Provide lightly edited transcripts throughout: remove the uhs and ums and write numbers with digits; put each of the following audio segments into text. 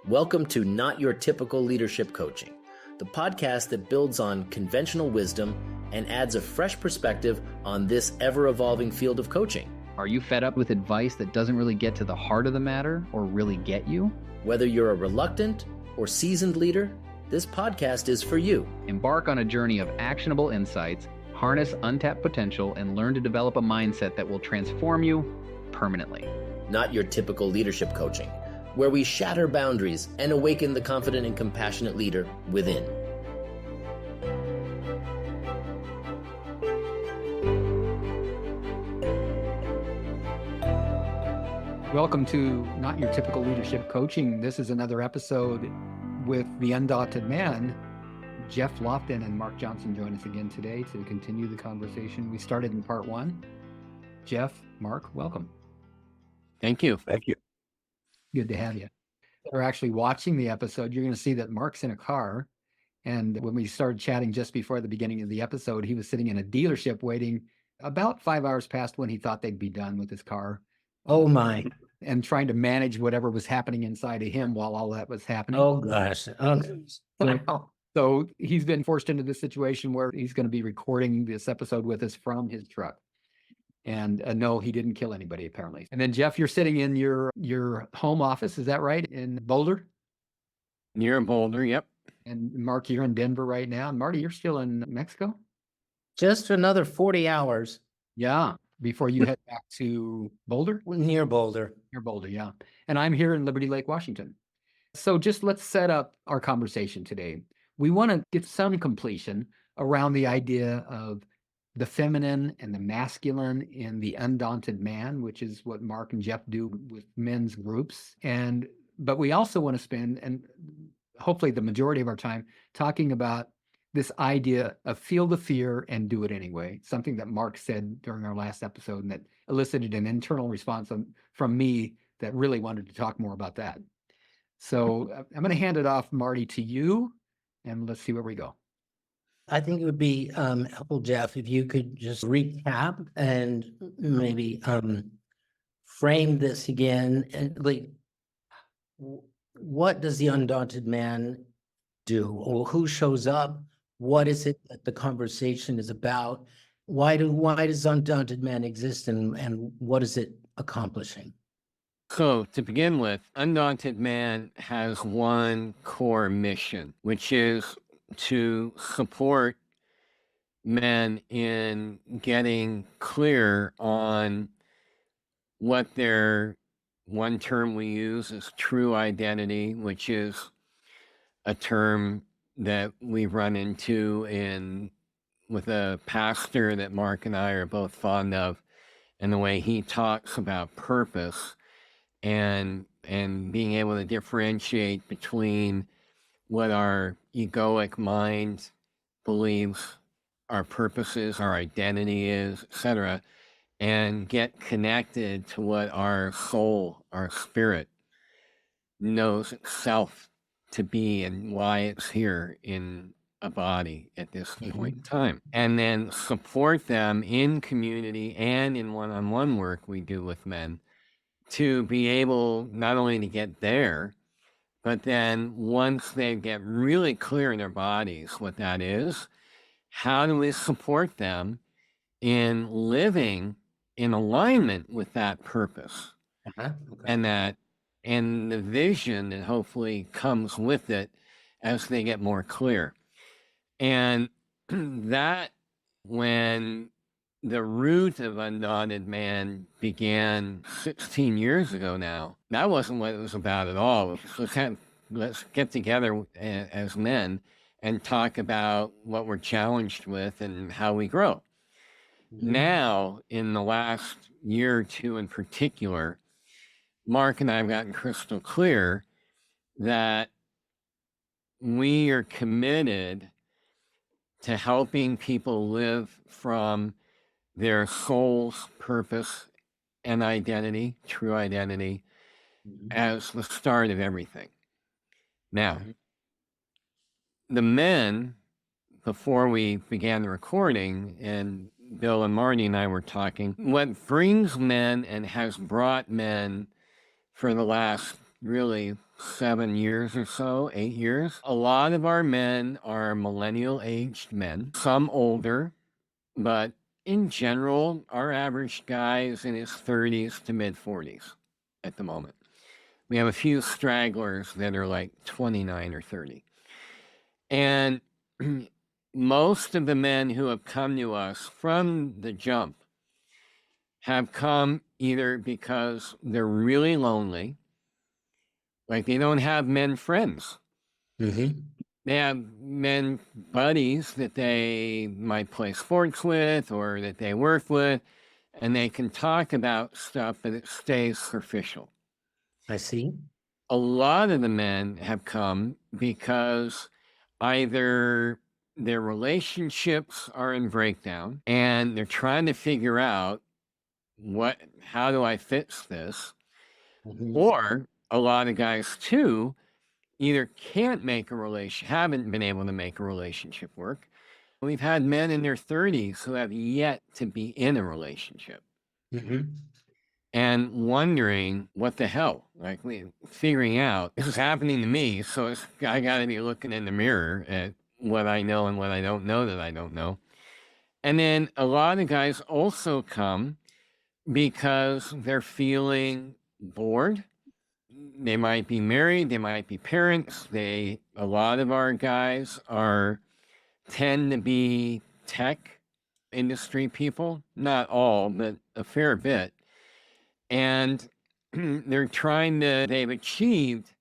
Welcome to Not Your Typical Leadership Coaching, the podcast that builds on conventional wisdom and adds a fresh perspective on this ever-evolving field of coaching. Are you fed up with advice that doesn't really get to the heart of the matter or really get you? Whether you're a reluctant or seasoned leader, this podcast is for you. Embark on a journey of actionable insights, harness untapped potential, and learn to develop a mindset that will transform you permanently. Not Your Typical Leadership Coaching, where we shatter boundaries and awaken the confident and compassionate leader within. Welcome to Not Your Typical Leadership Coaching. This is another episode with the Undaunted Man. Geoff, Laughton, and Mark Johnson join us again today to continue the conversation we started in part one. Geoff, Mark, welcome. Thank you. Thank you. Good to have you. If you're actually watching the episode, you're going to see that Mark's in a car. And when we started chatting just before the beginning of the episode, he was sitting in a dealership waiting about 5 hours past when he thought they'd be done with his car. Oh my. And trying to manage whatever was happening inside of him while all that was happening. Oh gosh. So he's been forced into this situation where he's going to be recording this episode with us from his truck. And no, he didn't kill anybody, apparently. And then, Geoff, you're sitting in your home office. Is that right? In Boulder? Near Boulder, yep. And Mark, you're in Denver right now. And Marty, you're still in Mexico? Just another 40 hours. Yeah. Before you head back to Boulder? Near Boulder. Near Boulder, yeah. And I'm here in Liberty Lake, Washington. So just let's set up our conversation today. We want to get some completion around the idea of the feminine and the masculine in the Undaunted Man, which is what Mark and Geoff do with men's groups. But we also want to spend, and hopefully the majority of our time, talking about this idea of feel the fear and do it anyway, something that Mark said during our last episode and that elicited an internal response from me that really wanted to talk more about that. So I'm going to hand it off, Marty, to you, and let's see where we go. I think it would be helpful, Geoff, if you could just recap and maybe frame this again. And like, what does the Undaunted Man do? Or who shows up? What is it that the conversation is about? Why does Undaunted Man exist, and what is it accomplishing? So to begin with, Undaunted Man has one core mission, which is to support men in getting clear on what their one term we use is true identity, which is a term that we've run into with a pastor that Mark and I are both fond of, and the way he talks about purpose and being able to differentiate between what our egoic mind believes our purpose is, our identity is, etc., and get connected to what our soul, our spirit, knows itself to be and why it's here in a body at this point in time. And then support them in community and in one-on-one work we do with men to be able not only to get there, but then once they get really clear in their bodies what that is, how do we support them in living in alignment with that purpose? Okay. And the vision that hopefully comes with it as they get more clear. And that, when the root of Undaunted Man began 16 years ago now, that wasn't what it was about at all. Let's get together as men and talk about what we're challenged with and how we grow. Now, in the last year or two in particular, Mark and I have gotten crystal clear that we are committed to helping people live from their soul's purpose and identity, true identity, as the start of everything. Now, the men, before we began the recording, and Bill and Marty and I were talking, what brings men and has brought men for the last really 7 years or so, 8 years. A lot of our men are millennial-aged men, some older, but in general, our average guy is in his 30s to mid-40s at the moment. We have a few stragglers that are like 29 or 30. And most of the men who have come to us from the jump have come either because they're really lonely, like they don't have men friends. Mm-hmm. They have men buddies that they might play sports with or that they work with, and they can talk about stuff, but it stays superficial. I see. A lot of the men have come because either their relationships are in breakdown and they're trying to figure out how do I fix this? Mhm. Or a lot of guys too either haven't been able to make a relationship work. We've had men in their 30s who have yet to be in a relationship Mhm. and wondering what the hell, figuring out this is happening to me. So I got to be looking in the mirror at what I know and what I don't know that I don't know. And then a lot of guys also come because they're feeling bored. They might be married, they might be parents. A lot of our guys tend to be tech industry people, not all, but a fair bit. And they've achieved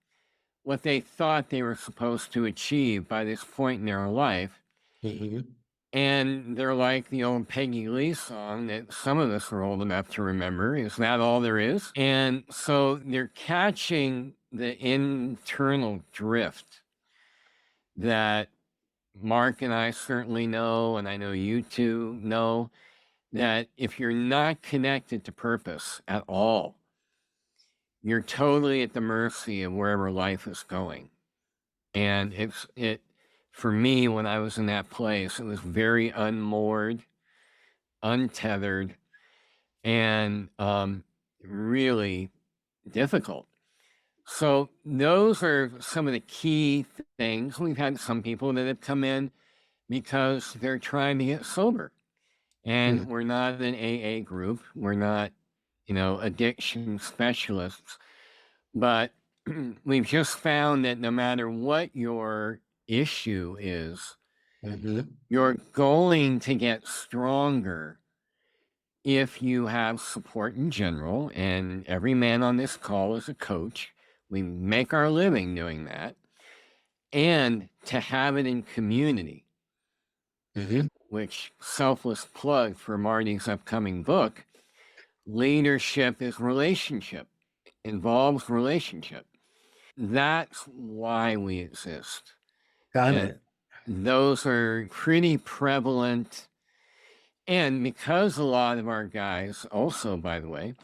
what they thought they were supposed to achieve by this point in their life. Mhm. And they're like the old Peggy Lee song that some of us are old enough to remember. Is that all there is? And so they're catching the internal drift that Mark and I certainly know, and I know you two know, that if you're not connected to purpose at all, you're totally at the mercy of wherever life is going. And for me, when I was in that place, it was very unmoored, untethered, and really difficult. So those are some of the key things. We've had some people that have come in because they're trying to get sober. And we're not an AA group. We're not, addiction specialists. But we've just found that no matter what your issue is, Mhm. you're going to get stronger if you have support in general. And every man on this call is a coach. We make our living doing that. And to have it in community, Mhm. which selfless plug for Marty's upcoming book, leadership is relationship, involves relationship. That's why we exist. Got And it. those are pretty prevalent. And because a lot of our guys also, by the way,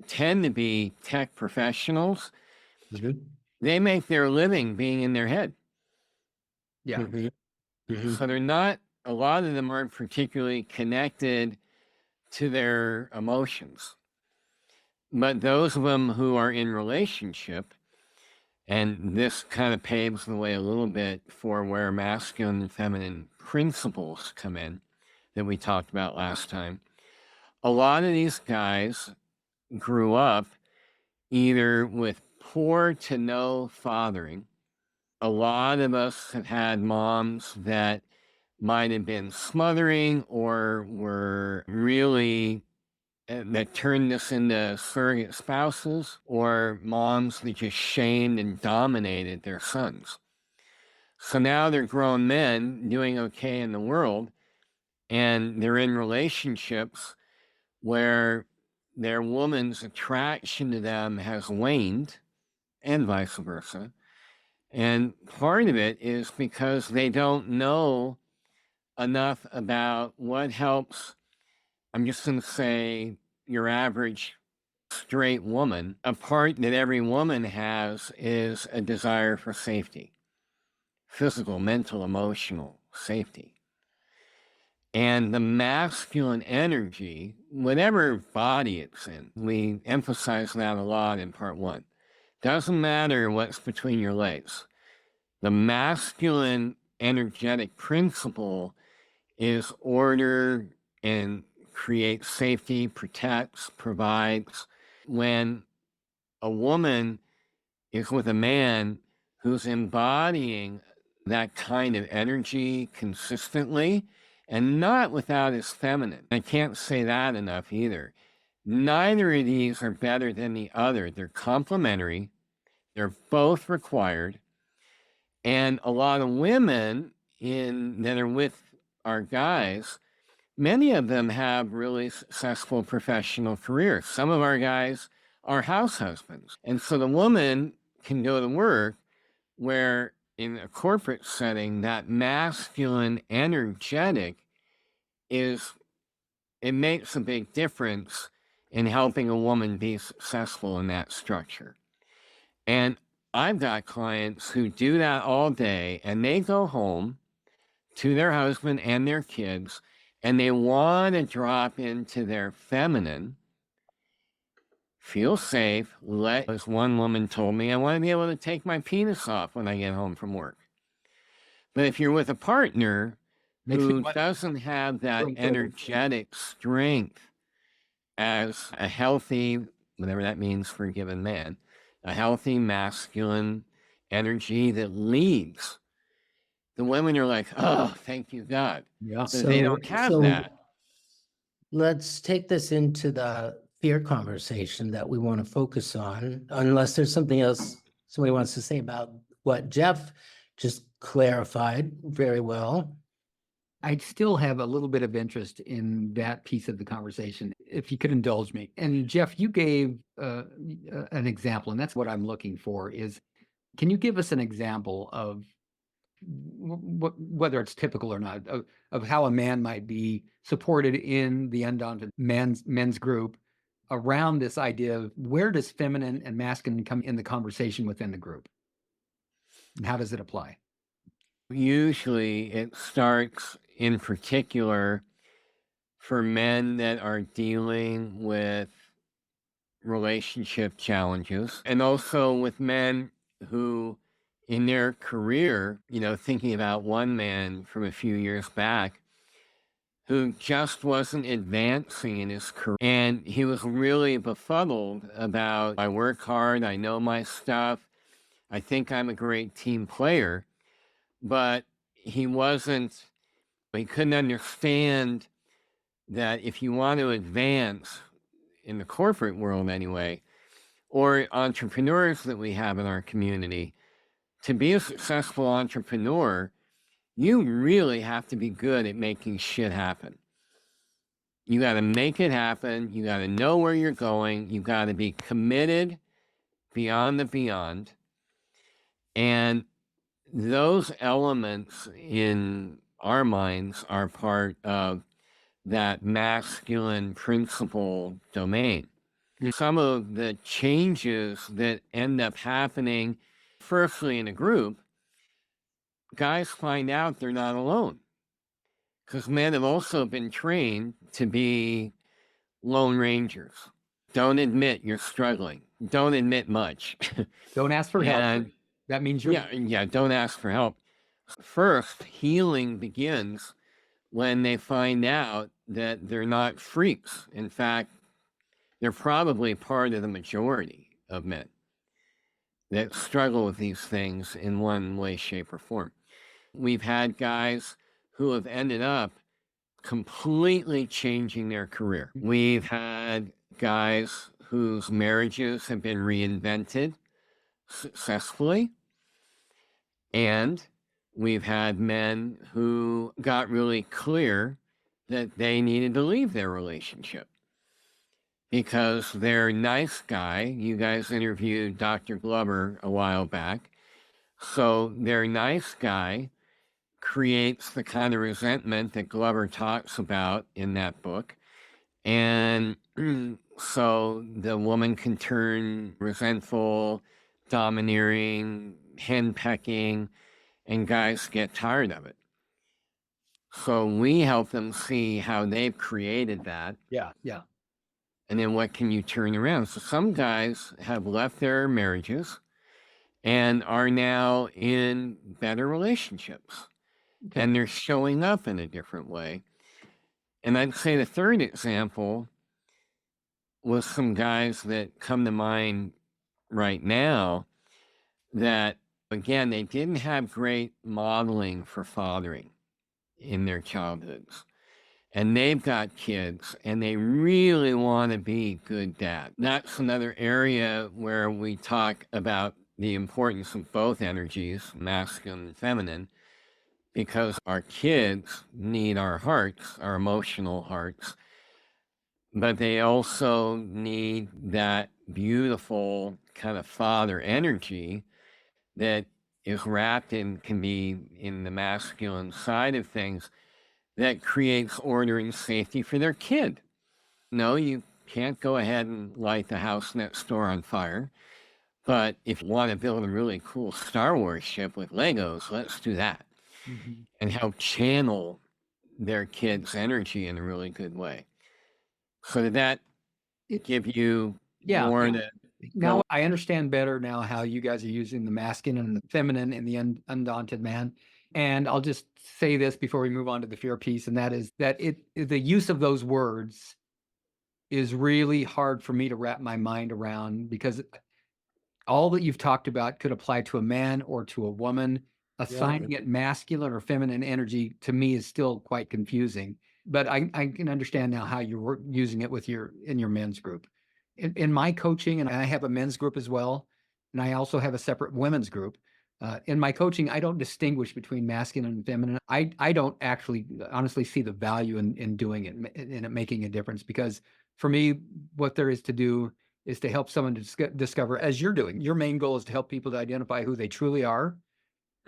tend to be tech professionals, Mhm. they make their living being in their head. Yeah. Mhm. Mhm. So a lot of them aren't particularly connected to their emotions. But those of them who are in relationship, and this kind of paves the way a little bit for where masculine and feminine principles come in that we talked about last time. A lot of these guys grew up either with poor to no fathering. A lot of us have had moms that might have been smothering or were really that turned us into surrogate spouses, or moms that just shamed and dominated their sons. So now they're grown men doing okay in the world, and they're in relationships where their woman's attraction to them has waned, and vice versa. And part of it is because they don't know enough about what helps. I'm just going to say your average straight woman. A part that every woman has is a desire for safety, physical, mental, emotional safety. And the masculine energy, whatever body it's in, we emphasize that a lot in part one. Doesn't matter what's between your legs. The masculine energetic principle is order and creates safety, protects, provides. When a woman is with a man who's embodying that kind of energy consistently and not without his feminine. I can't say that enough either. Neither of these are better than the other. They're complementary. They're both required. And a lot of women that are with our guys, many of them have really successful professional careers. Some of our guys are house husbands. And so the woman can go to work where in a corporate setting, that masculine energetic it makes a big difference in helping a woman be successful in that structure. And I've got clients who do that all day and they go home to their husband and their kids and they want to drop into their feminine, feel safe. As one woman told me, I want to be able to take my penis off when I get home from work. But if you're with a partner who doesn't have that energetic strength as a healthy, whatever that means for a given man, a healthy masculine energy that leads, the women are like, oh, thank you, God. Yeah. So they don't have that. Let's take this into the fear conversation that we want to focus on, unless there's something else somebody wants to say about what Geoff just clarified very well. I still have a little bit of interest in that piece of the conversation, if you could indulge me. And Geoff, you gave an example, and that's what I'm looking for is, can you give us an example of whether it's typical or not, of how a man might be supported in the Undaunted men's group around this idea of where does feminine and masculine come in the conversation within the group? And how does it apply? Usually it starts in particular for men that are dealing with relationship challenges and also with men who in their career, thinking about one man from a few years back who just wasn't advancing in his career. And he was really befuddled about, I work hard, I know my stuff, I think I'm a great team player, but he couldn't understand that if you want to advance in the corporate world anyway, or entrepreneurs that we have in our community, to be a successful entrepreneur, you really have to be good at making shit happen. You got to make it happen. You got to know where you're going. You got to be committed beyond the beyond. And those elements in our minds are part of that masculine principle domain. Some of the changes that end up happening, firstly in a group, guys find out they're not alone. Because men have also been trained to be lone rangers. Don't admit you're struggling. Don't admit much. Don't ask for help. That means you're... Yeah, don't ask for help. First, healing begins when they find out that they're not freaks. In fact, they're probably part of the majority of men that struggle with these things in one way, shape, or form. We've had guys who have ended up completely changing their career. We've had guys whose marriages have been reinvented successfully. And we've had men who got really clear that they needed to leave their relationship because their nice guy, you guys interviewed Dr. Glover a while back, so their nice guy creates the kind of resentment that Glover talks about in that book. And so the woman can turn resentful, domineering, henpecking, and guys get tired of it. So we help them see how they've created that. Yeah. And then what can you turn around? So some guys have left their marriages and are now in better relationships. Okay. And they're showing up in a different way. And I'd say the third example was some guys that come to mind right now that, again, they didn't have great modeling for fathering in their childhoods. And they've got kids and they really want to be good dads. That's another area where we talk about the importance of both energies, masculine and feminine, because our kids need our hearts, our emotional hearts, but they also need that beautiful kind of father energy that is wrapped in, can be in the masculine side of things, that creates order and safety for their kid. No, you can't go ahead and light the house next door on fire. But if you want to build a really cool Star Wars ship with Legos, let's do that. Mhm. And help channel their kids' energy in a really good way. So did that give you more to Now go? I understand better now how you guys are using the masculine and the feminine in the Undaunted Man. And I'll just say this before we move on to the fear piece, and that is that the use of those words is really hard for me to wrap my mind around, because all that you've talked about could apply to a man or to a woman. Assigning it masculine or feminine energy to me is still quite confusing. But I can understand now how you're using it with in your men's group. In my coaching, and I have a men's group as well, and I also have a separate women's group. In my coaching, I don't distinguish between masculine and feminine. I don't actually honestly see the value in doing it, in it making a difference, because for me, what there is to do is to help someone to discover, as you're doing. Your main goal is to help people to identify who they truly are.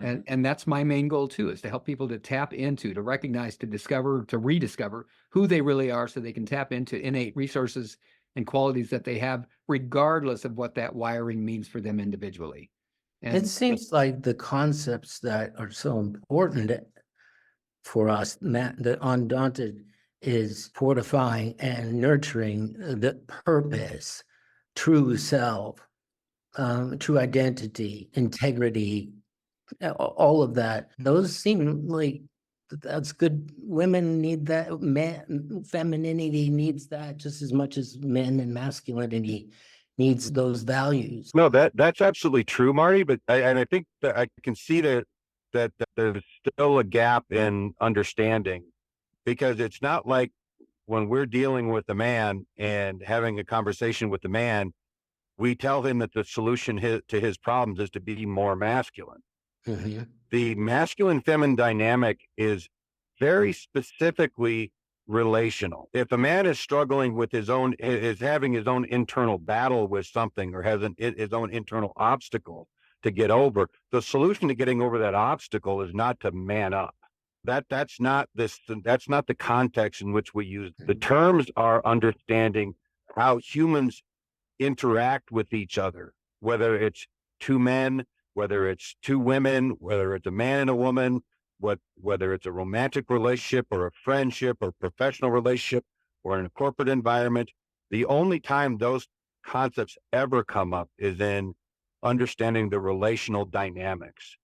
And that's my main goal too, is to help people to tap into, to recognize, to discover, to rediscover who they really are, so they can tap into innate resources and qualities that they have, regardless of what that wiring means for them individually. It And seems like the concepts that are so important for us, the Undaunted is fortifying and nurturing the purpose, true self, true identity, integrity, all of that. Those seem like that's good. Women need that. Femininity needs that just as much as men, and masculinity needs those values. No, that's absolutely true, Marty. But I think that I can see that there's still a gap in understanding, because it's not like when we're dealing with a man and having a conversation with the man, we tell him that the solution to his problems is to be more masculine. Mm-hmm. The masculine feminine dynamic is very specifically relational. If a man is struggling with is having his own internal battle with something, or has his own internal obstacle to get over, the solution to getting over that obstacle is not to man up. That's not the context in which we use. The terms are understanding how humans interact with each other, whether it's two men, whether it's two women, whether it's a man and a woman, whether it's a romantic relationship or a friendship or professional relationship or in a corporate environment. The only time those concepts ever come up is in understanding the relational dynamics.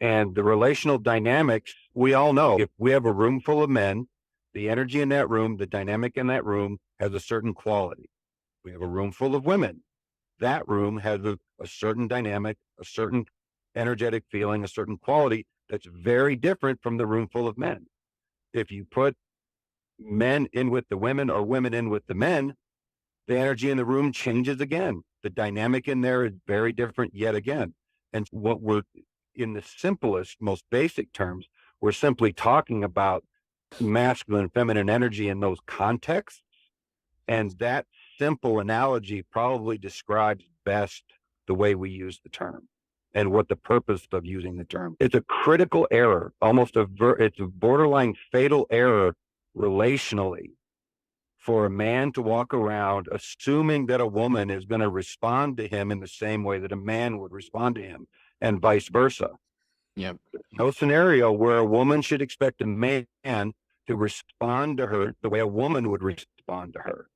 And the relational dynamics, we all know, if we have a room full of men, the energy in that room, the dynamic in that room has a certain quality. We have a room full of women. That room has a certain dynamic, a certain energetic feeling, a certain quality that's very different from the room full of men. If you put men in with the women or women in with the men, the energy in the room changes again. The dynamic in there is very different yet again. And what we're, in the simplest, most basic terms, we're simply talking about masculine and feminine energy in those contexts. And that simple analogy probably describes best the way we use the term and what the purpose of using the term. It's a critical error, it's a borderline fatal error relationally, for a man to walk around assuming that a woman is going to respond to him in the same way that a man would respond to him, and vice versa. Yep. No scenario where a woman should expect a man to respond to her the way a woman would respond to her.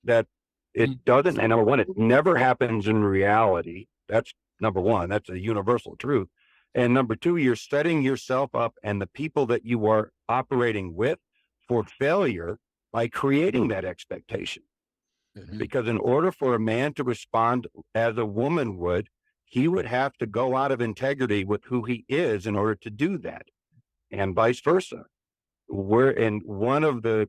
That It doesn't, and number one, it never happens in reality. That's number one. That's a universal truth. And number two, you're setting yourself up and the people that you are operating with for failure by creating that expectation. Because in order for a man to respond as a woman would, he would have to go out of integrity with who he is in order to do that, and vice versa. We're in one of the,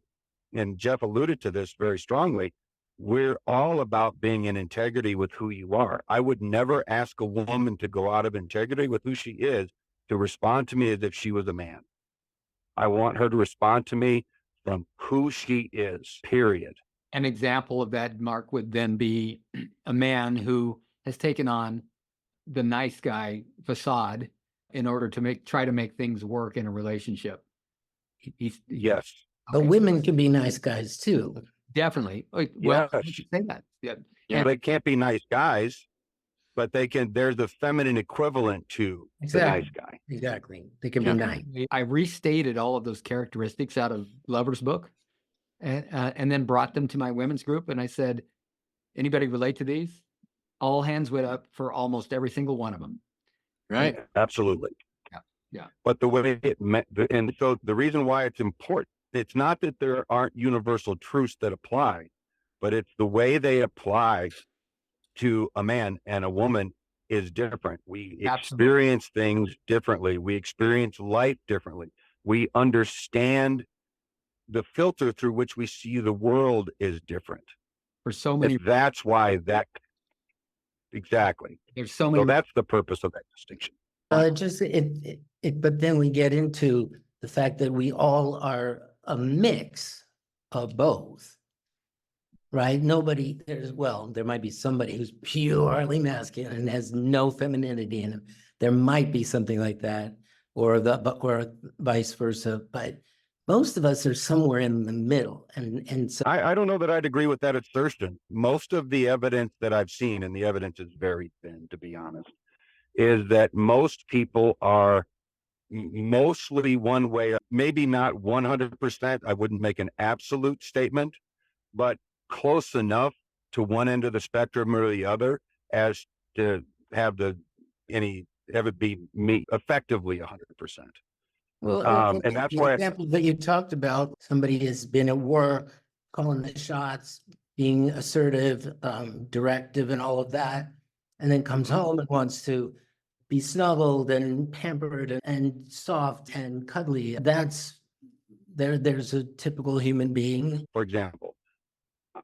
and Geoff alluded to this very strongly, we're all about being in integrity with who you are. I would never ask a woman to go out of integrity with who she is to respond to me as if she was a man. I want her to respond to me from who she is, period. An example of that, Mark, would then be a man who has taken on the nice guy facade in order to try to make things work in a relationship. Yes. But women can be nice guys too. Definitely. Well, Yes. you say that. Yeah. Yeah, they can't be nice guys, but they can. There's a feminine equivalent to Exactly. the nice guy. Exactly. They can be Yeah. nice. I restated all of those characteristics out of Glover's book, and then brought them to my women's group, and I said, "Anybody relate to these?" All hands went up for almost every single one of them. Right. Absolutely. Yeah. But the way it meant, and so the reason why it's important, it's not that there aren't universal truths that apply, but it's the way they apply to a man and a woman is different. We experience things differently. We experience life differently. We understand the filter through which we see the world is different. For so many, That's why that, exactly. there's so many. So that's the purpose of that distinction. But then we get into the fact that we all are a mix of both, right? There might be somebody who's purely masculine and has no femininity in him. There might be something like that, or vice versa. But most of us are somewhere in the middle, and so I don't know that I'd agree with that assertion. Most of the evidence that I've seen, and the evidence is very thin, to be honest, is that most people are mostly one way, maybe not 100%. I wouldn't make an absolute statement, but close enough to one end of the spectrum or the other as to have it be me effectively 100%. And that's why the example that you talked about, somebody has been at work, calling the shots, being assertive, directive, and all of that, and then comes home and wants to be snuggled and pampered and soft and cuddly. There's a typical human being. For example,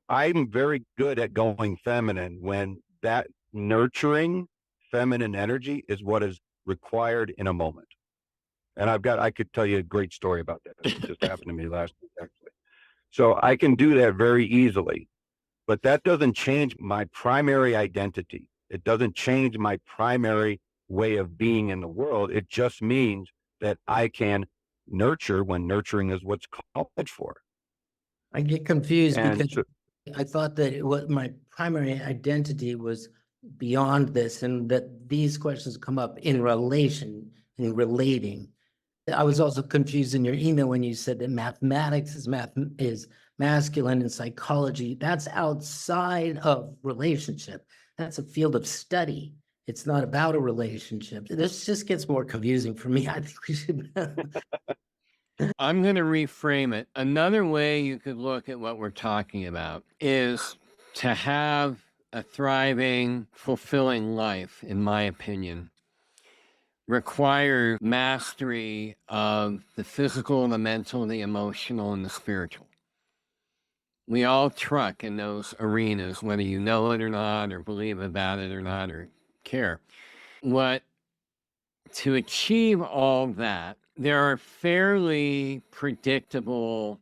I'm very good at going feminine when that nurturing feminine energy is what is required in a moment. And I could tell you a great story about that. It just happened to me last week, actually. So I can do that very easily, but that doesn't change my primary identity. It doesn't change my primary way of being in the world. It just means that I can nurture when nurturing is what's called for. I get confused because I thought that what my primary identity was beyond this, and that these questions come up in relating. I was also confused in your email when you said that mathematics is masculine and psychology. That's outside of relationship. That's a field of study. It's not about a relationship. This just gets more confusing for me. I think we should. I'm going to reframe it. Another way you could look at what we're talking about is to have a thriving, fulfilling life, in my opinion, require mastery of the physical, the mental, the emotional, and the spiritual. We all truck in those arenas, whether you know it or not, or believe about it or not, or care. To achieve all that, there are fairly predictable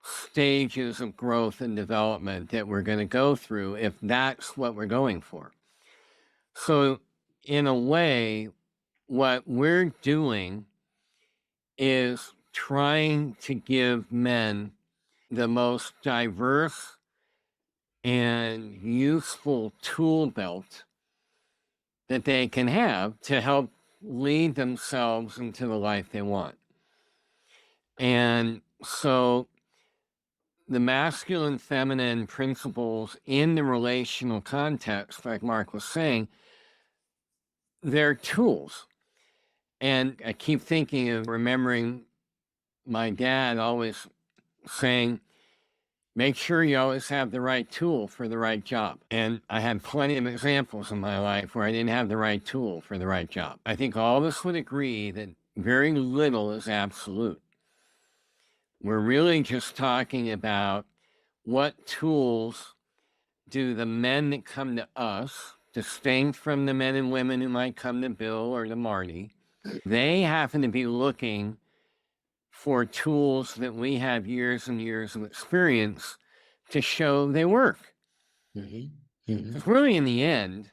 stages of growth and development that we're going to go through if that's what we're going for. So, in a way, what we're doing is trying to give men the most diverse and useful tool belt that they can have to help lead themselves into the life they want. And so the masculine, feminine principles in the relational context, like Mark was saying, they're tools. And I keep thinking of remembering my dad always saying, make sure you always have the right tool for the right job. And I had plenty of examples in my life where I didn't have the right tool for the right job. I think all of us would agree that very little is absolute. We're really just talking about what tools do the men that come to us, distinct from the men and women who might come to Bill or to Marty, they happen to be looking for tools that we have years and years of experience to show they work. Because really, in the end,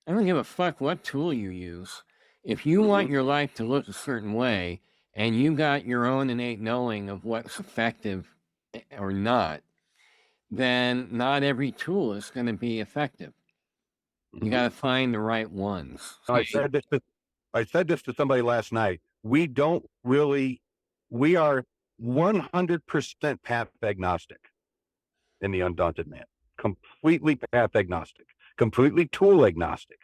I don't give a fuck what tool you use. If you want your life to look a certain way and you got your own innate knowing of what's effective or not, then not every tool is going to be effective. You got to find the right ones. I said this to somebody last night. We are 100% path agnostic in the Undaunted Man. Completely path agnostic, completely tool agnostic.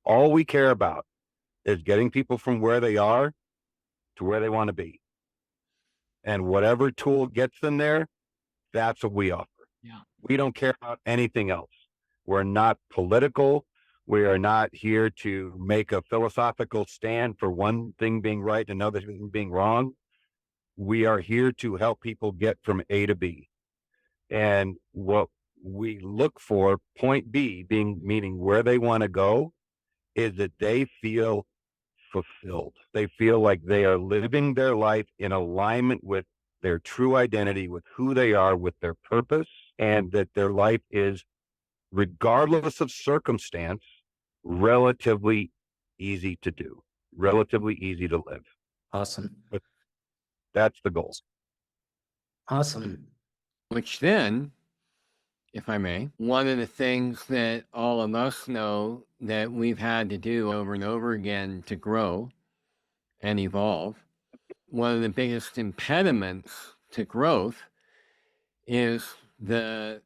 All we care about is getting people from where they are to where they want to be. And whatever tool gets them there, that's what we offer. Yeah. We don't care about anything else. We're not political. We are not here to make a philosophical stand for one thing being right and another thing being wrong. We are here to help people get from A to B. And what we look for, point B being meaning where they want to go, is that they feel fulfilled. They feel like they are living their life in alignment with their true identity, with who they are, with their purpose, and that their life is, regardless of circumstance, relatively easy to do, relatively easy to live. Awesome. But that's the goal. Awesome. Which then, if I may, one of the things that all of us know that we've had to do over and over again to grow and evolve, one of the biggest impediments to growth is the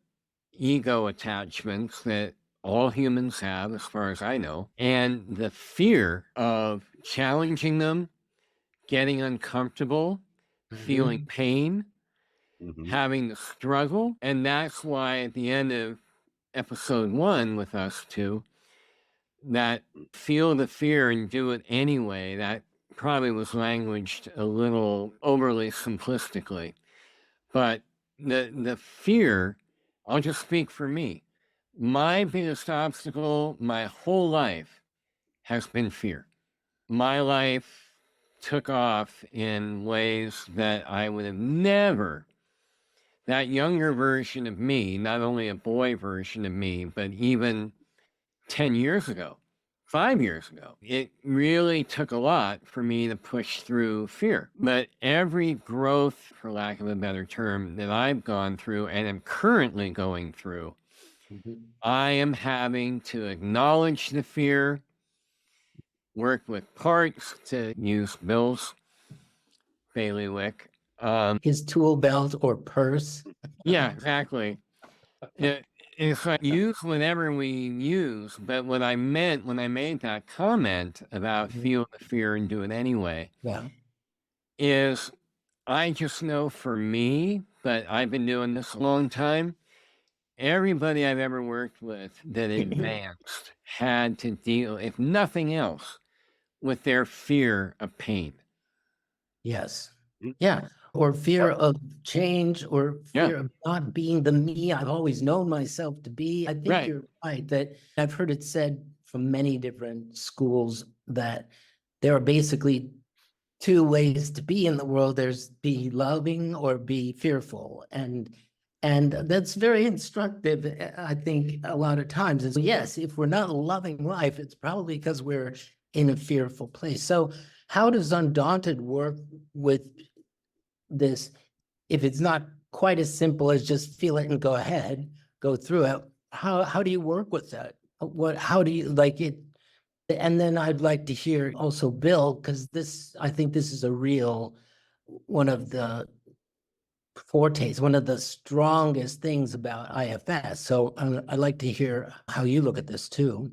ego attachments that all humans have, as far as I know, and the fear of challenging them, getting uncomfortable, feeling pain, having to struggle. And that's why at the end of episode 1 with us two, that feel the fear and do it anyway, that probably was languaged a little overly simplistically. But the fear, I'll just speak for me. My biggest obstacle my whole life has been fear. My life took off in ways that I would have never, that younger version of me, not only a boy version of me, but even 10 years ago, 5 years ago, it really took a lot for me to push through fear. But every growth, for lack of a better term, that I've gone through and am currently going through, I am having to acknowledge the fear, work with parts, to use Bill's bailiwick. His tool belt or purse. Yeah, exactly. It's like use whatever we use, but what I meant when I made that comment about feel the fear and do it anyway, is I just know for me, but I've been doing this a long time, everybody I've ever worked with that advanced had to deal, if nothing else, with their fear of pain. Yes. Yeah. Or fear of change, or fear of not being the me I've always known myself to be. I think you're right that I've heard it said from many different schools that there are basically two ways to be in the world. There's be loving or be fearful. And that's very instructive, I think, a lot of times. Is yes, if we're not loving life, it's probably because we're in a fearful place. So how does Undaunted work with this? If it's not quite as simple as just feel it and go ahead, go through it, how do you work with that? How do you like it? And then I'd like to hear also Bill, because I think this is a real one of the fortes, one of the strongest things about IFS. So I'd like to hear how you look at this too.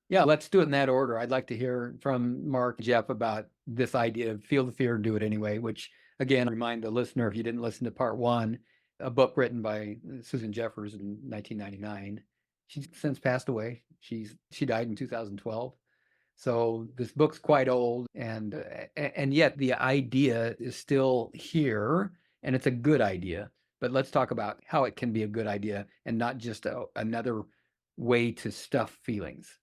Yeah, let's do it in that order. I'd like to hear from Mark, Geoff, about this idea of feel the fear and do it anyway, which again, remind the listener, if you didn't listen to part one, a book written by Susan Jeffers in 1999. She's since passed away. She died in 2012. So this book's quite old, and yet the idea is still here, and it's a good idea. But let's talk about how it can be a good idea and not just another way to stuff feelings.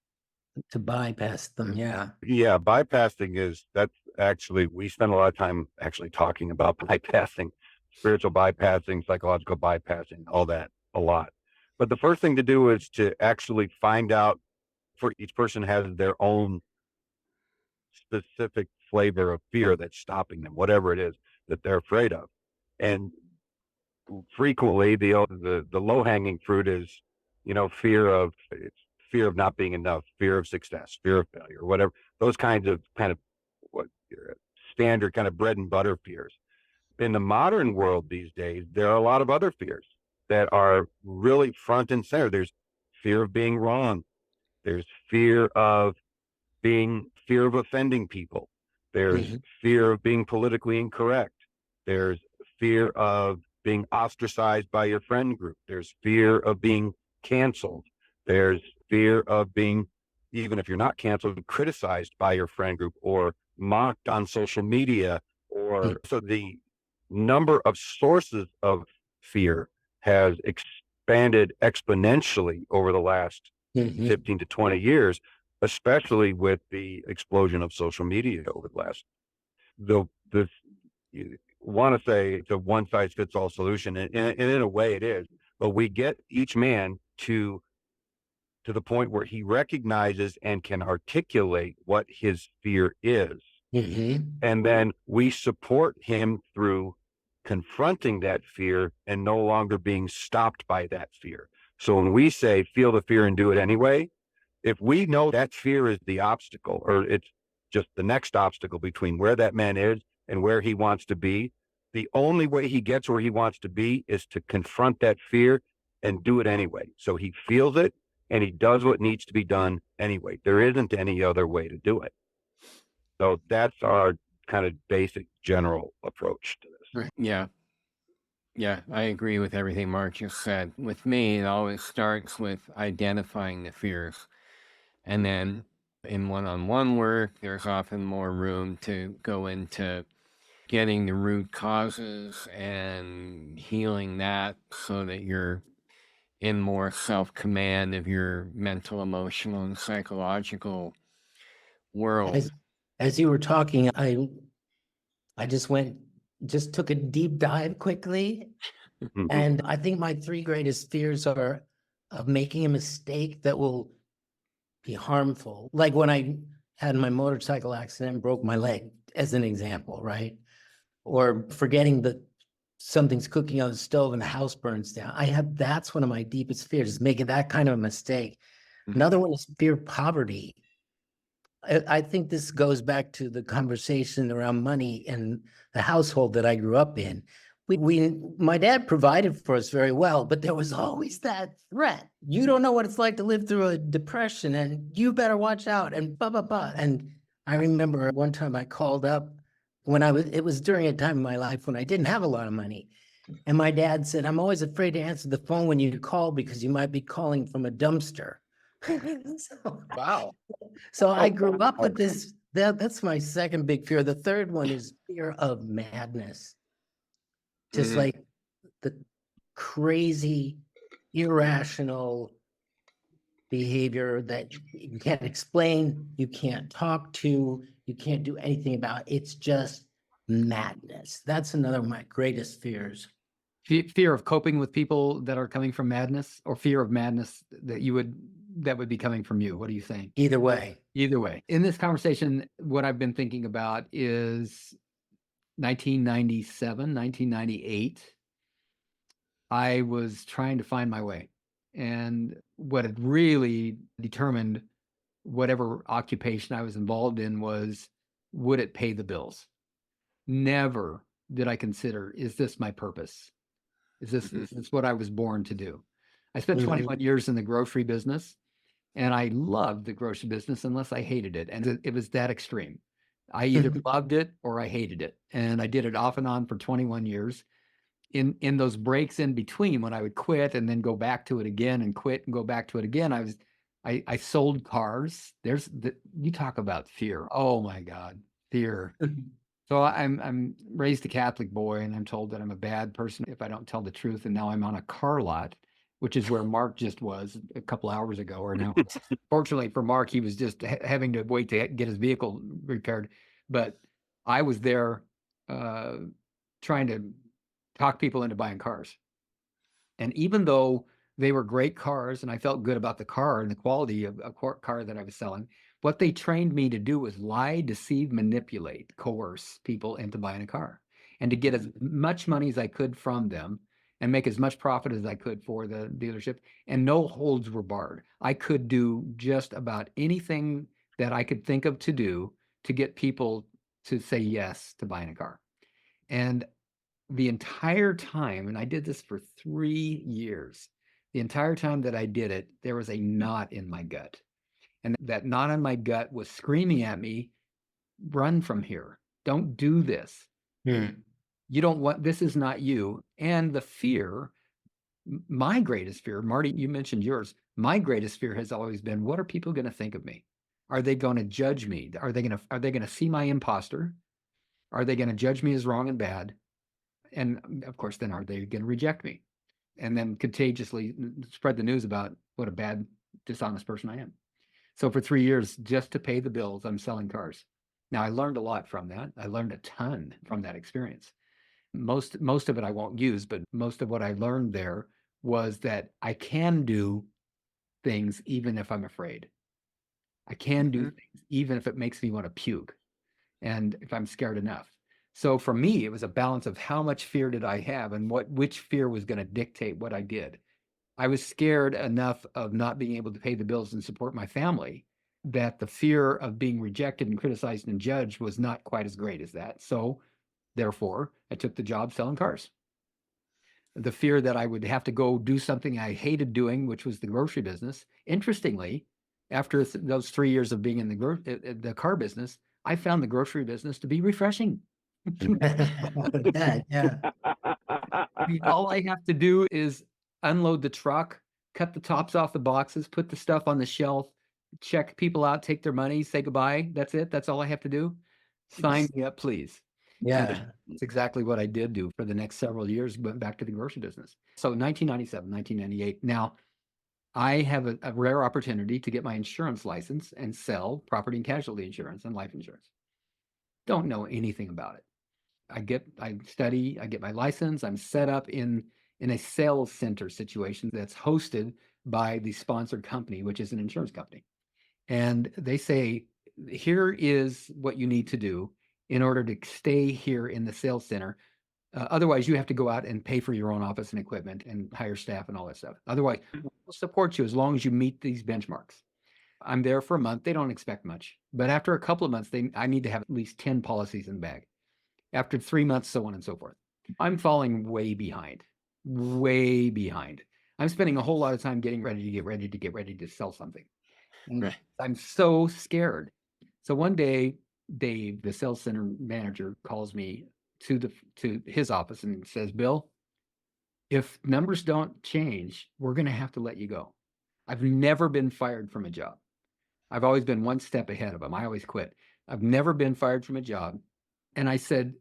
To bypass them, yeah. Yeah, bypassing that's actually, we spend a lot of time actually talking about bypassing, spiritual bypassing, psychological bypassing, all that a lot. But the first thing to do is to actually find out, for each person has their own specific flavor of fear that's stopping them, whatever it is that they're afraid of. And frequently the low-hanging fruit is, fear of not being enough, fear of success, fear of failure, whatever, those kinds of what standard kind of bread and butter fears. In the modern world these days, there are a lot of other fears that are really front and center. There's fear of being wrong. There's fear of offending people. There's fear of being politically incorrect. There's fear of being ostracized by your friend group. There's fear of being canceled. There's fear of being, even if you're not canceled, criticized by your friend group or mocked on social media. So the number of sources of fear has expanded exponentially over the last 15 to 20 years, especially with the explosion of social media over the last, you want to say it's a one size fits all solution, and in a way it is, but we get each man to the point where he recognizes and can articulate what his fear is. And then we support him through confronting that fear and no longer being stopped by that fear. So when we say feel the fear and do it anyway, if we know that fear is the obstacle, or it's just the next obstacle between where that man is and where he wants to be, the only way he gets where he wants to be is to confront that fear and do it anyway. So he feels it and he does what needs to be done anyway. There isn't any other way to do it. So that's our kind of basic general approach to this. Yeah. Yeah, I agree with everything Mark just said. With me, it always starts with identifying the fears. And then in one-on-one work, there's often more room to go into getting the root causes and healing that so that you're in more self-command of your mental, emotional, and psychological world. As you were talking, I just took a deep dive quickly. And I think my three greatest fears are of making a mistake that will be harmful. Like when I had my motorcycle accident and broke my leg, as an example, right? Or forgetting that something's cooking on the stove and the house burns down. That's one of my deepest fears, is making that kind of a mistake. Another one is fear of poverty. I think this goes back to the conversation around money in the household that I grew up in. My dad provided for us very well, but there was always that threat. You don't know what it's like to live through a depression, and you better watch out, and blah, blah, blah. And I remember one time I called up it was during a time in my life when I didn't have a lot of money. And my dad said, I'm always afraid to answer the phone when you call because you might be calling from a dumpster. Wow. So I grew up with this. That's my second big fear. The third one is fear of madness. Just like the crazy, irrational behavior that you can't explain, you can't talk to, you can't do anything about. It's just madness. That's another of my greatest fears. Fear of coping with people that are coming from madness, or fear of madness that would be coming from you? What do you think? Either way. Either way. In this conversation, what I've been thinking about is 1997, 1998. I was trying to find my way. And what had really determined whatever occupation I was involved in was, would it pay the bills? Never did I consider, is this my purpose? Is this what I was born to do? I spent 21 years in the grocery business, and I loved the grocery business unless I hated it. And it was that extreme. I either loved it or I hated it. And I did it off and on for 21 years. In those breaks in between, when I would quit and then go back to it again and quit and go back to it again, I sold cars. You talk about fear. Oh my God, fear. So I'm raised a Catholic boy, and I'm told that I'm a bad person if I don't tell the truth. And now I'm on a car lot, which is where Mark just was a couple hours ago, or now. Fortunately for Mark, he was just having to wait to get his vehicle repaired. But I was there trying to talk people into buying cars. And even though they were great cars and I felt good about the car and the quality of a car that I was selling, what they trained me to do was lie, deceive, manipulate, coerce people into buying a car, and to get as much money as I could from them and make as much profit as I could for the dealership. And no holds were barred. I could do just about anything that I could think of to do to get people to say yes to buying a car. And the entire time, and I did this for 3 years, the entire time that I did it, there was a knot in my gut. And that knot in my gut was screaming at me, run from here. Don't do this. You don't want, this is not you. And the fear, my greatest fear, Marty, you mentioned yours. My greatest fear has always been, what are people going to think of me? Are they going to judge me? Are they going to see my imposter? Are they going to judge me as wrong and bad? And of course, then are they going to reject me? And then contagiously spread the news about what a bad, dishonest person I am. So for 3 years, just to pay the bills, I'm selling cars. Now, I learned a lot from that. I learned a ton from that experience. Most of it I won't use, but most of what I learned there was that I can do things even if I'm afraid. I can do things even if it makes me want to puke, and if I'm scared enough. So for me, it was a balance of how much fear did I have and which fear was going to dictate what I did. I was scared enough of not being able to pay the bills and support my family that the fear of being rejected and criticized and judged was not quite as great as that. So therefore, I took the job selling cars. The fear that I would have to go do something I hated doing, which was the grocery business. Interestingly, after those 3 years of being in the car business, I found the grocery business to be refreshing. Yeah. I mean, all I have to do is unload the truck, cut the tops off the boxes, put the stuff on the shelf, check people out, take their money, say goodbye. That's it. That's all I have to do. Sign me up, please. Yeah. That's exactly what I did do for the next several years, went back to the grocery business. So 1997, 1998. Now, I have a rare opportunity to get my insurance license and sell property and casualty insurance and life insurance. Don't know anything about it. I study, I get my license, I'm set up in a sales center situation that's hosted by the sponsored company, which is an insurance company. And they say, here is what you need to do in order to stay here in the sales center. Otherwise, you have to go out and pay for your own office and equipment and hire staff and all that stuff. Otherwise, we'll support you as long as you meet these benchmarks. I'm there for a month. They don't expect much. But after a couple of months, I need to have at least 10 policies in the bag. After 3 months, so on and so forth. I'm falling way behind. I'm spending a whole lot of time getting ready to sell something. And I'm so scared. So one day, Dave, the sales center manager, calls me to his office and says, Bill, if numbers don't change, we're going to have to let you go. I've never been fired from a job. I've always been one step ahead of them. I always quit. I've never been fired from a job. And I said,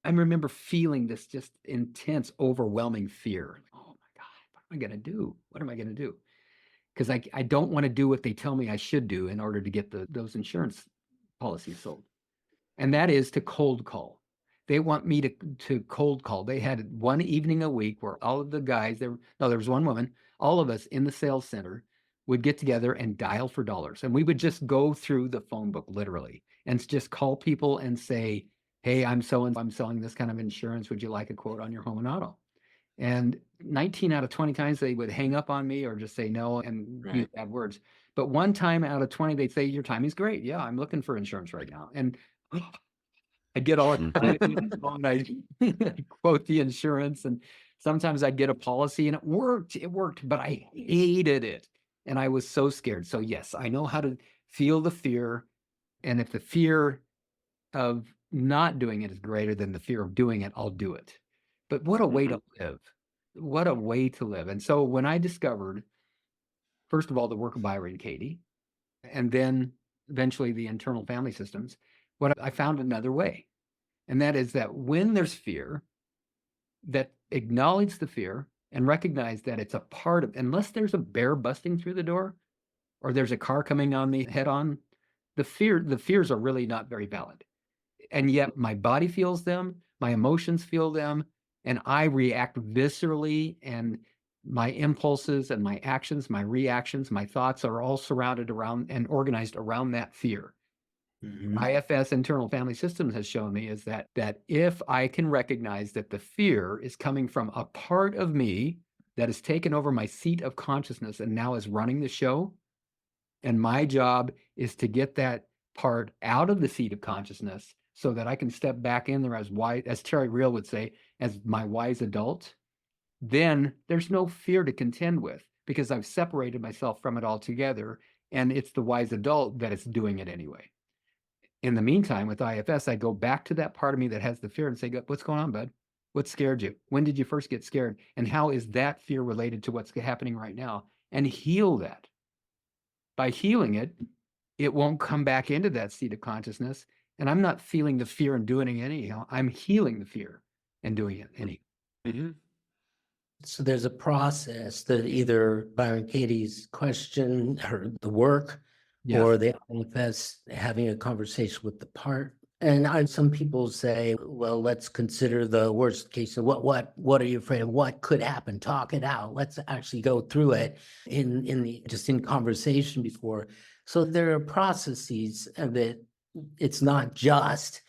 I remember feeling this just intense, overwhelming fear. Oh my God, what am I going to do? What am I going to do? Because I don't want to do what they tell me I should do in order to get those insurance policies sold. And that is to cold call. They want me to cold call. They had one evening a week where all of the guys, there was one woman, all of us in the sales center would get together and dial for dollars. And we would just go through the phone book literally and just call people and say, hey, I'm selling this kind of insurance. Would you like a quote on your home and auto? And 19 out of 20 times they would hang up on me or just say no and use bad words. But one time out of 20, they'd say, your timing's great. Yeah, I'm looking for insurance right now. And I get all excited and I quote the insurance, and sometimes I get a policy and it worked, but I hated it. And I was so scared. So yes, I know how to feel the fear. And if the fear of not doing it is greater than the fear of doing it, I'll do it. But what a way to live. What a way to live. And so when I discovered, first of all, the work of Byron Katie, and then eventually the internal family systems, what I found another way. And that is that when there's fear, that acknowledge the fear and recognize that it's a part of, unless there's a bear busting through the door or there's a car coming on me head on, the fears are really not very valid. And yet my body feels them, my emotions feel them, and I react viscerally, and my impulses and my actions, my reactions, my thoughts are all surrounded around and organized around that fear. IFS, internal family systems, has shown me is that if I can recognize that the fear is coming from a part of me that has taken over my seat of consciousness and now is running the show, and my job is to get that part out of the seat of consciousness so that I can step back in there as Terry Real would say, as my wise adult, then there's no fear to contend with because I've separated myself from it altogether, and it's the wise adult that is doing it anyway. In the meantime, with IFS, I go back to that part of me that has the fear and say, what's going on, bud? What scared you? When did you first get scared? And how is that fear related to what's happening right now? And heal that. By healing it, it won't come back into that seat of consciousness. And I'm not feeling the fear and doing it anyhow. I'm healing the fear and doing it anyhow. So there's a process that either Byron Katie's question or the work, or the IFS having a conversation with the part. And some people say, well, let's consider the worst case. So what are you afraid of? What could happen? Talk it out. Let's actually go through it in conversation before. So there are processes that it's not just,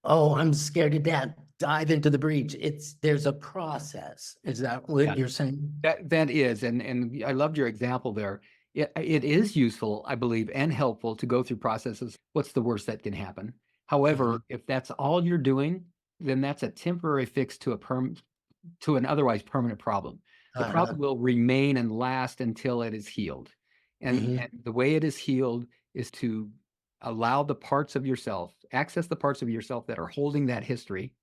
oh, I'm scared to death, dive into the breach. There's a process. Is that what you're saying? That is, and I loved your example there. It is useful, I believe, and helpful to go through processes. What's the worst that can happen? However, if that's all you're doing, then that's a temporary fix to an otherwise permanent problem. The problem will remain and last until it is healed. And the way it is healed is to allow the parts of yourself, access the parts of yourself that are holding that history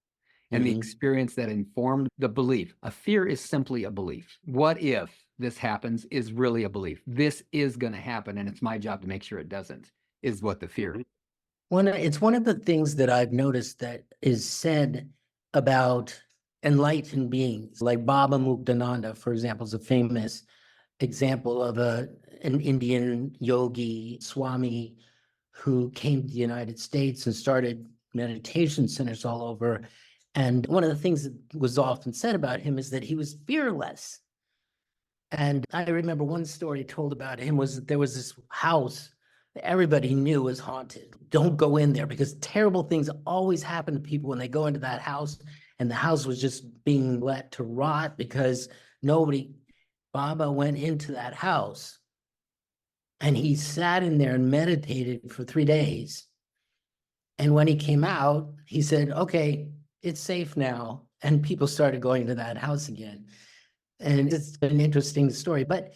and the experience that informed the belief. A fear is simply a belief. What if this happens is really a belief. This is going to happen, and it's my job to make sure it doesn't, is what the fear is. It's one of the things that I've noticed that is said about enlightened beings, like Baba Muktananda, for example, is a famous example of an Indian yogi, Swami, who came to the United States and started meditation centers all over. And one of the things that was often said about him is that he was fearless. And I remember one story told about him was that there was this house that everybody knew was haunted. Don't go in there because terrible things always happen to people when they go into that house. And the house was just being let to rot because Baba went into that house and he sat in there and meditated for 3 days. And when he came out, he said, okay, it's safe now. And people started going to that house again. And it's an interesting story, but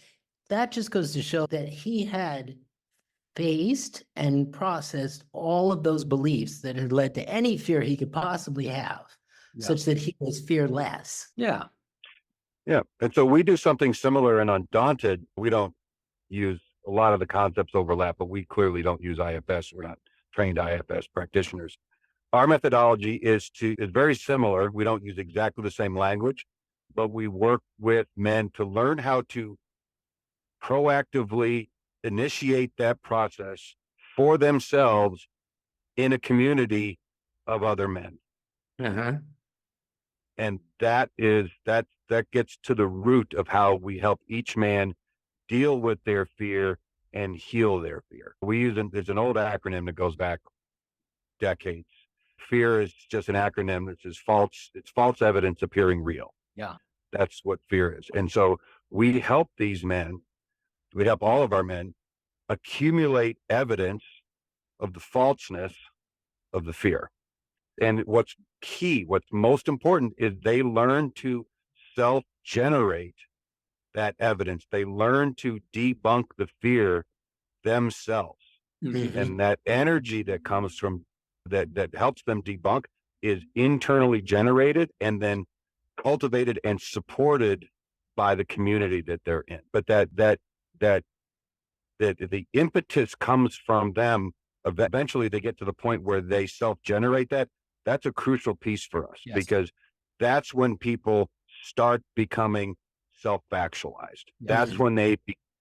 that just goes to show that he had faced and processed all of those beliefs that had led to any fear he could possibly have, such that he was fearless. Yeah. Yeah. And so we do something similar in Undaunted. We don't use a lot of the concepts overlap, but we clearly don't use IFS. We're not trained IFS practitioners. Our methodology is very similar. We don't use exactly the same language, but we work with men to learn how to proactively initiate that process for themselves in a community of other men. And that gets to the root of how we help each man deal with their fear and heal their fear. There's an old acronym that goes back decades. Fear is just an acronym. It's false evidence appearing real. Yeah. That's what fear is. And so we help all of our men accumulate evidence of the falseness of the fear. And what's key, what's most important is they learn to self-generate that evidence. They learn to debunk the fear themselves. Mhm. And that energy that comes from that helps them debunk is internally generated and then cultivated and supported by the community that they're in. But that the impetus comes from them. Eventually they get to the point where they self-generate that. That's a crucial piece for us. Yes. Because that's when people start becoming self-actualized. Yes. That's when they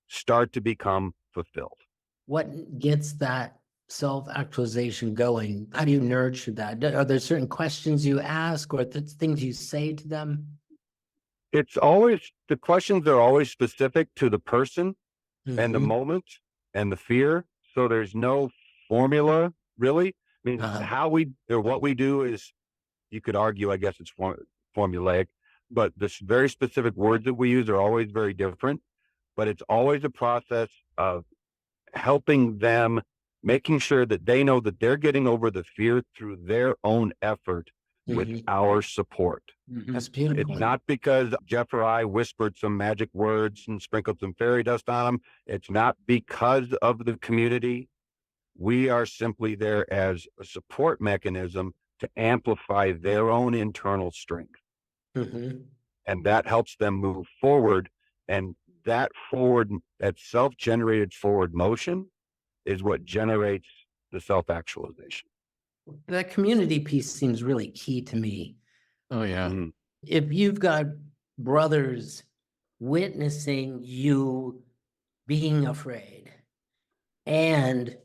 start to become fulfilled. What gets that self-actualization going? How do you nurture that? Are there certain questions you ask or things you say to them? It's always, the questions are always specific to the person and the Mhm. moment and the fear. So there's no formula really. I mean, Uh-huh. how we or what we do is, you could argue, I guess it's formulaic, but the very specific words that we use are always very different. But it's always a process of helping them, making sure that they know that they're getting over the fear through their own effort with Mhm. our support. Mhm. That's beautiful. It's not because Geoff or I whispered some magic words and sprinkled some fairy dust on them. It's not because of the community. We are simply there as a support mechanism to amplify their own internal strength. Mhm. And that helps them move forward. And that self-generated forward motion is what generates the self-actualization. That community piece seems really key to me. Oh, yeah. Mhm. If you've got brothers witnessing you being afraid and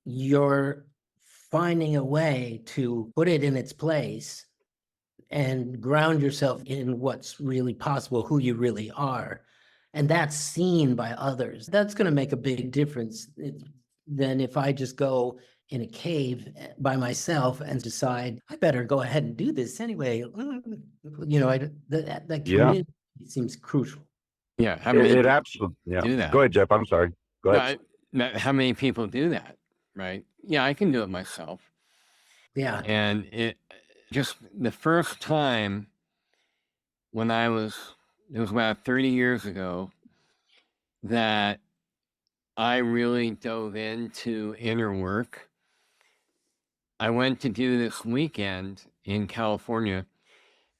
you're finding a way to put it in its place and ground yourself in what's really possible, who you really are, and that's seen by others, that's going to make a big difference than if I just go in a cave by myself and decide I better go ahead and do this anyway. That Yeah. community seems crucial. Yeah. How It, many it people absolutely, yeah. do that? Go ahead, Geoff. I'm sorry. Go ahead. How many people do that? Right. Yeah, I can do it myself. Yeah. And it just the first time when it was about 30 years ago that I really dove into inner work. I went to do this weekend in California,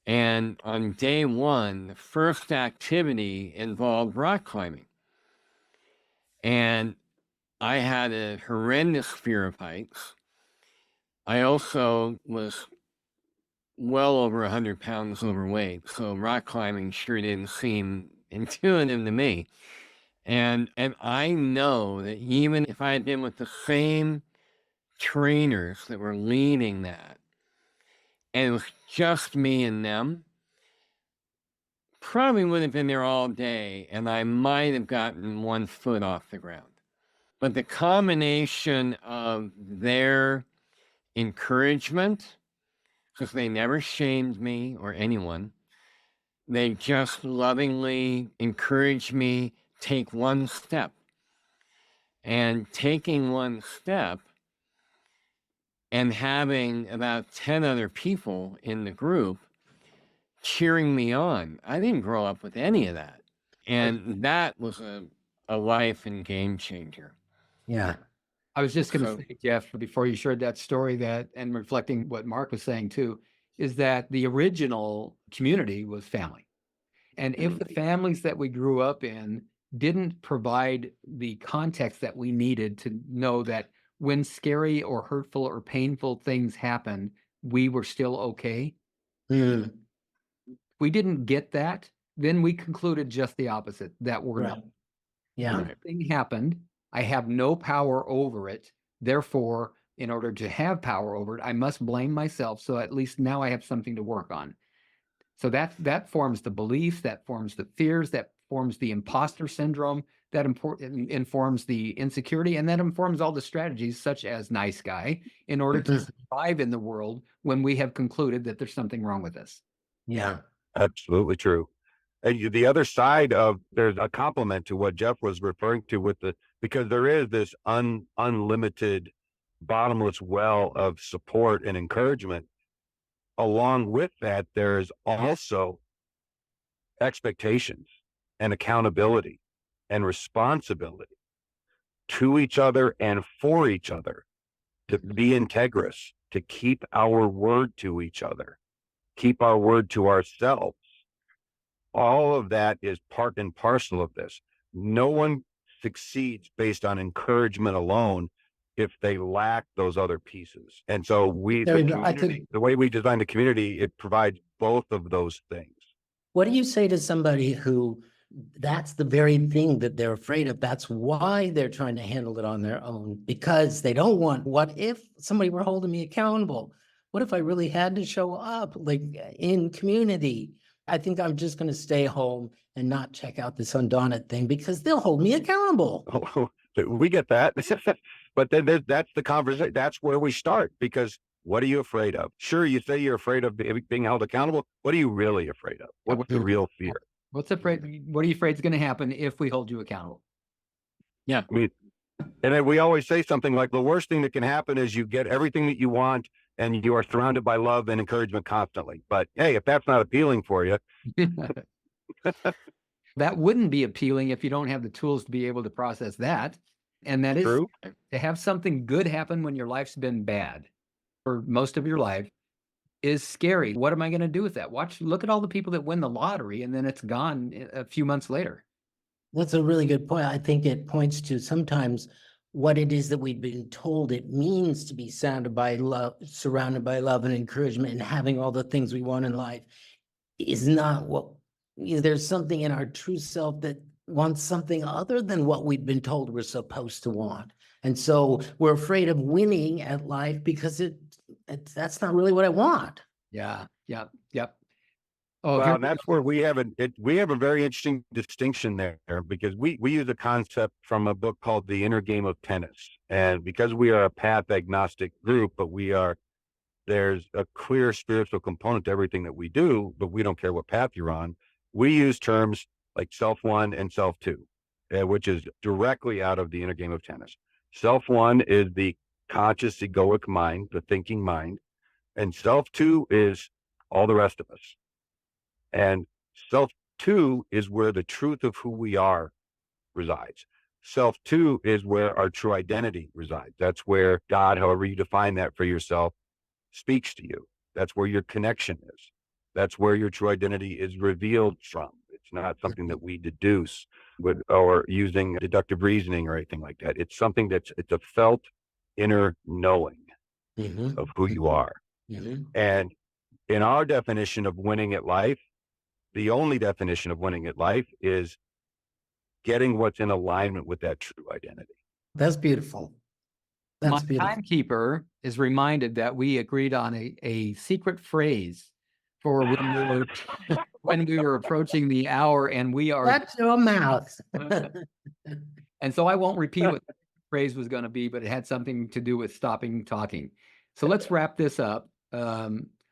and on day one, the first activity involved rock climbing. And I had a horrendous fear of heights. I also was well over 100 pounds overweight, so rock climbing sure didn't seem intuitive to me. And I know that even if I had been with the same trainers that were leading that, and it was just me and them, probably would have been there all day, and I might have gotten 1 foot off the ground. But the combination of their encouragement, because they never shamed me or anyone, they just lovingly encouraged me take one step. And taking one step and having about 10 other people in the group cheering me on. I didn't grow up with any of that. And that was a life and game changer. Yeah. I was just going to So- say, Geoff, before you shared that story, that, and reflecting what Mark was saying too, is that the original community was family. And if the families that we grew up in didn't provide the context that we needed to know that when scary or hurtful or painful things happened, we were still okay. Mm. We didn't get that, then we concluded just the opposite, that we're Right. not. Yeah. This thing happened. I have no power over it. Therefore, in order to have power over it, I must blame myself. So at least now I have something to work on. So that forms the belief, that forms the fears, that forms the imposter syndrome, that informs the insecurity, and that informs all the strategies, such as nice guy, in order to survive in the world when we have concluded that there's something wrong with us. Yeah. Absolutely true. And the other side of, there's a complement to what Geoff was referring to with because there is this unlimited bottomless well of support and encouragement. Along with that, there's also expectations and accountability and responsibility to each other and for each other, to be integrous, to keep our word to each other, keep our word to ourselves. All of that is part and parcel of this. No one succeeds based on encouragement alone if they lack those other pieces. And so the way we design the community, it provides both of those things. What do you say to somebody who that's the very thing that they're afraid of? That's why they're trying to handle it on their own, because they don't want, what if somebody were holding me accountable? What if I really had to show up like in community? I think I'm just going to stay home and not check out this Undaunted thing because they'll hold me accountable. Oh, we get that. But then that's the conversation. That's where we start, because what are you afraid of? Sure, you say you're afraid of being held accountable. What are you really afraid of? What's the real fear? What are you afraid is going to happen if we hold you accountable? Yeah. I mean, and then we always say something like, the worst thing that can happen is you get everything that you want and you are surrounded by love and encouragement constantly. But hey, if that's not appealing for you. That wouldn't be appealing if you don't have the tools to be able to process that. And that is true. To have something good happen when your life's been bad for most of your life is scary. What am I going to do with that? Look at all the people that win the lottery and then it's gone a few months later. That's a really good point. I think it points to sometimes what it is that we've been told it means to be surrounded by love and encouragement and having all the things we want in life is not what, there's something in our true self that wants something other than what we've been told we're supposed to want. And so we're afraid of winning at life because that's not really what I want. Yeah. Yep. Oh, well, and that's where we have a very interesting distinction there, because we use a concept from a book called The Inner Game of Tennis. And because we are a path agnostic group, but there's a clear spiritual component to everything that we do, but we don't care what path you're on. We use terms like self one and self two, which is directly out of The Inner Game of Tennis. Self one is the conscious egoic mind, the thinking mind, and self two is all the rest of us. And self two is where the truth of who we are resides. Self two is where our true identity resides. That's where God, however you define that for yourself, speaks to you. That's where your connection is. That's where your true identity is revealed from. It's not something that we deduce or using deductive reasoning or anything like that. It's something it's a felt inner knowing of who you are. And in our definition of winning at life, the only definition of winning at life is getting what's in alignment with that true identity. That's beautiful. My timekeeper is reminded that we agreed on a secret phrase for when we were approaching the hour, and we are. Shut your mouth. And so I won't repeat what the phrase was going to be, but it had something to do with stopping talking. So let's wrap this up.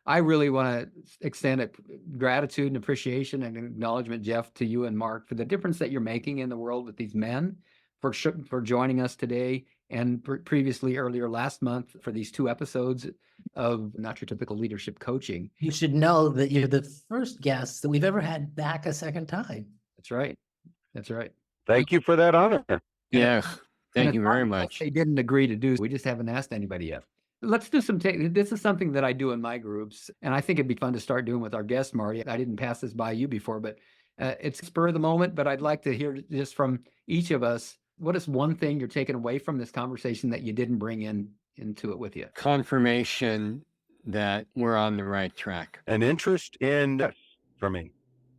I really want to extend a gratitude and appreciation and acknowledgement, Geoff, to you and Mark for the difference that you're making in the world with these men, for joining us today, and previously earlier last month for these 2 episodes of Not Your Typical Leadership Coaching. You should know that you're the first guest that we've ever had back a second time. That's right. Thank you for that honor. Yes. Thank you very much. They didn't agree to do. We just haven't asked anybody yet. Let's do some this is something that I do in my groups, and I think it'd be fun to start doing with our guest, Marty. I didn't pass this by you before, but it's spur of the moment, but I'd like to hear just from each of us, what is one thing you're taking away from this conversation that you didn't bring into it with you? Confirmation that we're on the right track. An interest in, for me,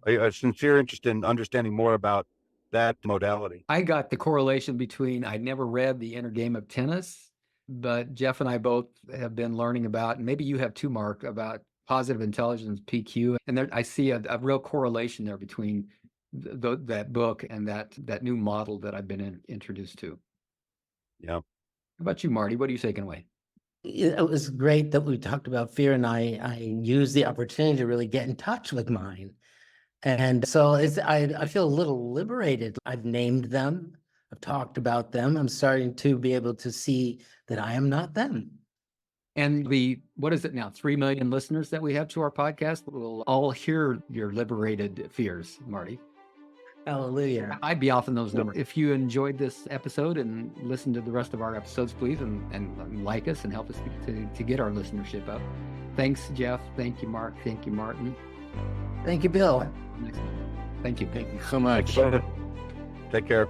a sincere interest in understanding more about that modality. I got the correlation between, I'd never read The Inner Game of Tennis, but Geoff and I both have been learning about, and maybe you have too, Mark, about positive intelligence, PQ. And there, I see a real correlation there between that book and that new model that I've been introduced to. Yeah. How about you, Marty? What are you taking away? It was great that we talked about fear, and I used the opportunity to really get in touch with mine. And so I feel a little liberated. I've named them. I've talked about them. I'm starting to be able to see that I am not them. And what is it now? 3 million listeners that we have to our podcast will all hear your liberated fears, Marty. Hallelujah. I'd be off in those numbers. If you enjoyed this episode and listen to the rest of our episodes, please, and like us and help us to get our listenership up. Thanks, Geoff. Thank you, Mark. Thank you, Martin. Thank you, Bill. Thank you. Thank you so much. Take care.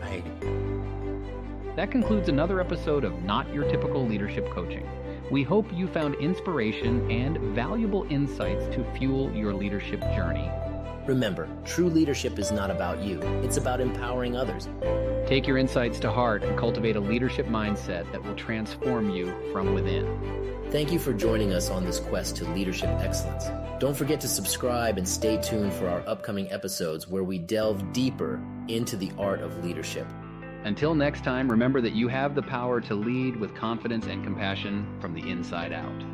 Bye. That concludes another episode of Not Your Typical Leadership Coaching. We hope you found inspiration and valuable insights to fuel your leadership journey. Remember, true leadership is not about you. It's about empowering others. Take your insights to heart and cultivate a leadership mindset that will transform you from within. Thank you for joining us on this quest to leadership excellence. Don't forget to subscribe and stay tuned for our upcoming episodes where we delve deeper into the art of leadership. Until next time, remember that you have the power to lead with confidence and compassion from the inside out.